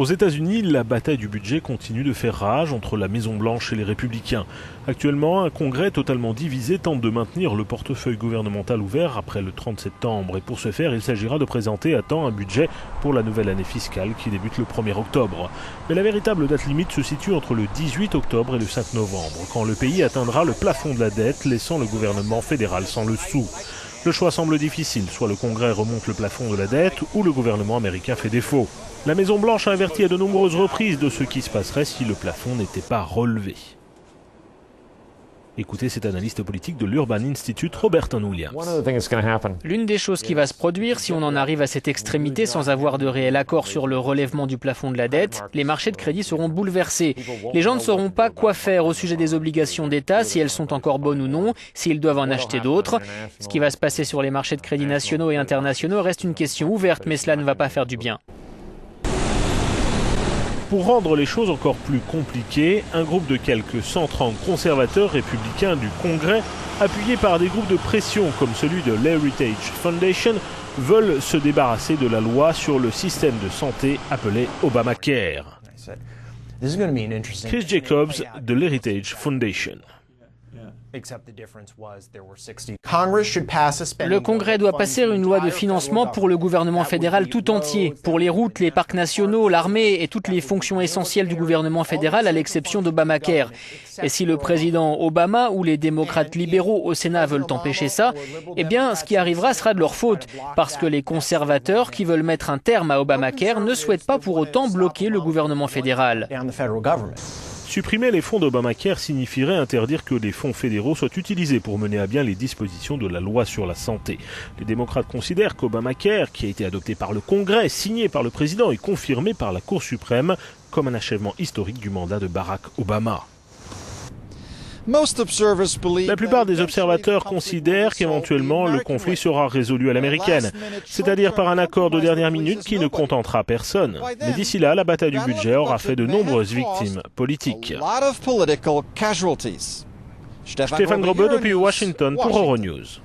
Aux États-Unis, la bataille du budget continue de faire rage entre la Maison-Blanche et les Républicains. Actuellement, un Congrès totalement divisé tente de maintenir le portefeuille gouvernemental ouvert après le 30 septembre. Et pour ce faire, il s'agira de présenter à temps un budget pour la nouvelle année fiscale qui débute le 1er octobre. Mais la véritable date limite se situe entre le 18 octobre et le 5 novembre, quand le pays atteindra le plafond de la dette, laissant le gouvernement fédéral sans le sou. Le choix semble difficile, soit le Congrès remonte le plafond de la dette ou le gouvernement américain fait défaut. La Maison-Blanche a averti à de nombreuses reprises de ce qui se passerait si le plafond n'était pas relevé. Écoutez cet analyste politique de l'Urban Institute, Roberton Williams. L'une des choses qui va se produire, si on en arrive à cette extrémité sans avoir de réel accord sur le relèvement du plafond de la dette, les marchés de crédit seront bouleversés. Les gens ne sauront pas quoi faire au sujet des obligations d'État, si elles sont encore bonnes ou non, s'ils doivent en acheter d'autres. Ce qui va se passer sur les marchés de crédit nationaux et internationaux reste une question ouverte, mais cela ne va pas faire du bien. Pour rendre les choses encore plus compliquées, un groupe de quelques 130 conservateurs républicains du Congrès, appuyés par des groupes de pression comme celui de l'Heritage Foundation, veulent se débarrasser de la loi sur le système de santé appelé Obamacare. Chris Jacobs de l'Heritage Foundation. Le Congrès doit passer une loi de financement pour le gouvernement fédéral tout entier, pour les routes, les parcs nationaux, l'armée et toutes les fonctions essentielles du gouvernement fédéral à l'exception d'Obamacare. Et si le président Obama ou les démocrates libéraux au Sénat veulent empêcher ça, eh bien ce qui arrivera sera de leur faute, parce que les conservateurs qui veulent mettre un terme à Obamacare ne souhaitent pas pour autant bloquer le gouvernement fédéral. Supprimer les fonds d'Obamacare signifierait interdire que les fonds fédéraux soient utilisés pour mener à bien les dispositions de la loi sur la santé. Les démocrates considèrent qu'Obamacare, qui a été adopté par le Congrès, signé par le président et confirmé par la Cour suprême, comme un achèvement historique du mandat de Barack Obama. La plupart des observateurs considèrent qu'éventuellement le conflit sera résolu à l'américaine, c'est-à-dire par un accord de dernière minute qui ne contentera personne. Mais d'ici là, la bataille du budget aura fait de nombreuses victimes politiques. Stéphane Grobeux depuis Washington pour Euronews.